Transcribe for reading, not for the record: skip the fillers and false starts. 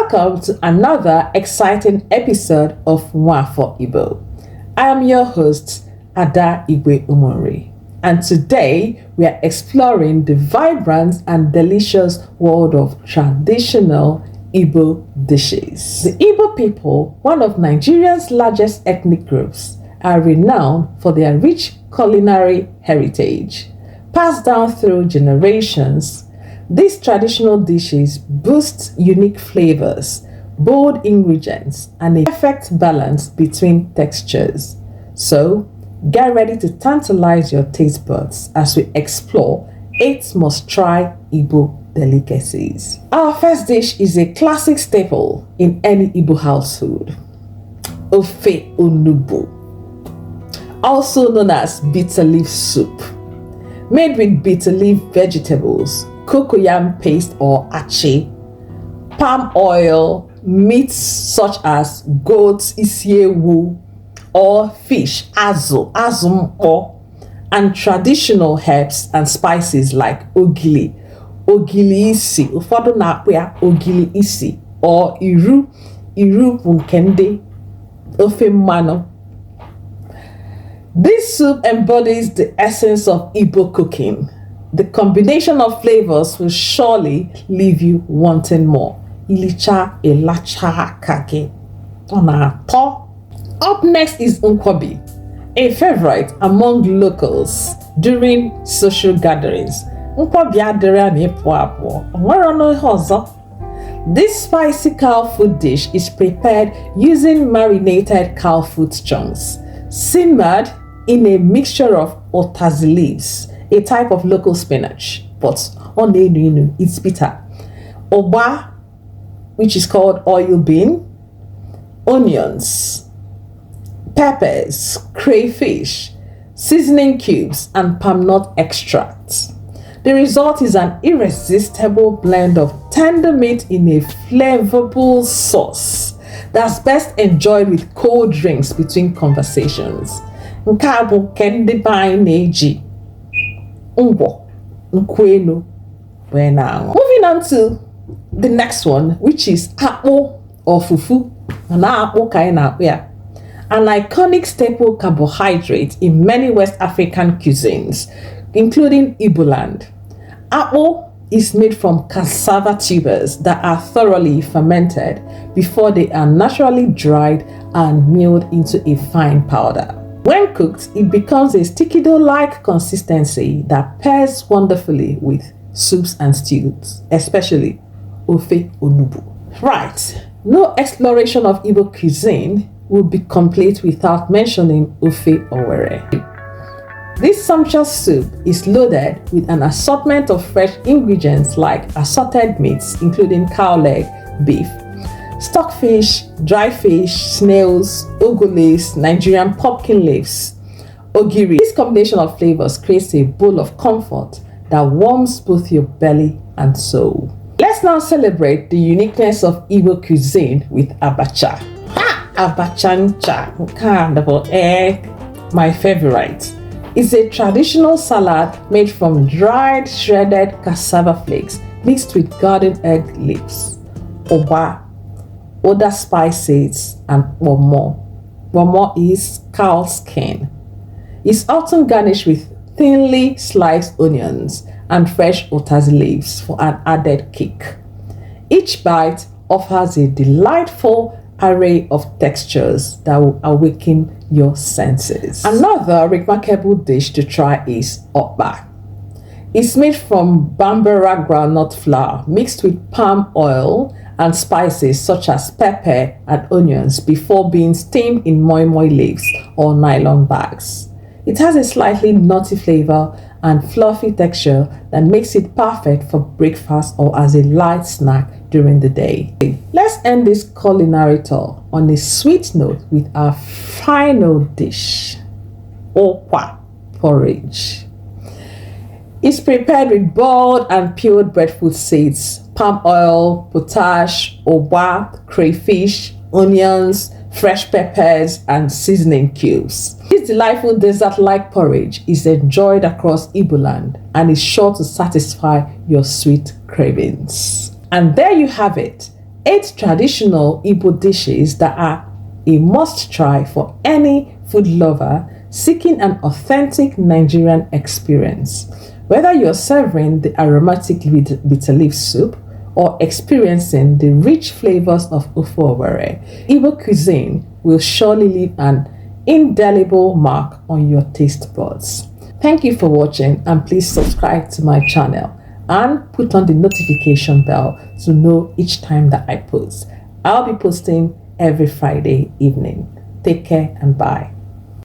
Welcome to another exciting episode of Mouthwatering Igbo. I am your host, Ada Igwe Umori, and today we are exploring the vibrant and delicious world of traditional Igbo dishes. The Igbo people, one of Nigeria's largest ethnic groups, are renowned for their rich culinary heritage. Passed down through generations, these traditional dishes boast unique flavors, bold ingredients, and a perfect balance between textures. So, get ready to tantalize your taste buds as we explore 8 must-try Igbo delicacies. Our first dish is a classic staple in any Igbo household, Ofe Onugbu, also known as bitter leaf soup. Made with bitter leaf vegetables, cocoyam paste or achi, palm oil, meats such as goat, isiewu, or fish, azumpo, and traditional herbs and spices like ogili isi, ụfọdụ na-akpọ ya ogili isi, or iru bụ nke ndị ofe mmanụ. This soup embodies the essence of Igbo cooking. The combination of flavors will surely leave you wanting more. Ilicha elacha kake. Up next is Nkwobi, a favorite among locals during social gatherings. This spicy cow food dish is prepared using marinated cow foot chunks, simmered in a mixture of otazi leaves, a type of local spinach, but on the it's bitter. Oba, which is called oil bean, onions, peppers, crayfish, seasoning cubes, and palm nut extract. The result is an irresistible blend of tender meat in a flavorful sauce that's best enjoyed with cold drinks between conversations. Nke a bụ nke ndị be anyị na-eji ngwọ nkwenu wee na-aṅụ. Moving on to the next one, which is akpụ or fufu, na akpụ ka anyị na-akpụ ya, an iconic staple carbohydrate in many West African cuisines, including Igbo land. Akpụ is made from cassava tubers that are thoroughly fermented before they are naturally dried and milled into a fine powder. When cooked, it becomes a sticky dough-like consistency that pairs wonderfully with soups and stews, especially Ofe Onugbu. Right, no exploration of Igbo cuisine would be complete without mentioning Ofe Owere. This sumptuous soup is loaded with an assortment of fresh ingredients like assorted meats, including cow leg, beef, stockfish, dry fish, snails, ogoles, Nigerian pumpkin leaves, ogiri. This combination of flavors creates a bowl of comfort that warms both your belly and soul. Let's now celebrate the uniqueness of Igbo cuisine with Abacha. Abachancha, my favorite. It's a traditional salad made from dried, shredded cassava flakes mixed with garden egg leaves, oba, other spices, and womo. Womo is cow skin. It's often garnished with thinly sliced onions and fresh otazi leaves for an added kick. Each bite offers a delightful array of textures that will awaken your senses. Another remarkable dish to try is okpa. It's made from bambara groundnut flour mixed with palm oil and spices such as pepper and onions before being steamed in moi moi leaves or nylon bags. It has a slightly nutty flavor and fluffy texture that makes it perfect for breakfast or as a light snack during the day. Let's end this culinary tour on a sweet note with our final dish, okwa porridge. It's prepared with boiled and peeled breadfruit seeds, palm oil, potash, oba, crayfish, onions, fresh peppers, and seasoning cubes. This delightful dessert-like porridge is enjoyed across Igbo land and is sure to satisfy your sweet cravings. And there you have it, 8 traditional Igbo dishes that are a must-try for any food lover seeking an authentic Nigerian experience. Whether you're serving the aromatic bitter leaf soup or experiencing the rich flavors of Ofe, Igbo cuisine will surely leave an indelible mark on your taste buds. Thank you for watching, and please subscribe to my channel and put on the notification bell to know each time that I post. I'll be posting every Friday evening. Take care and bye.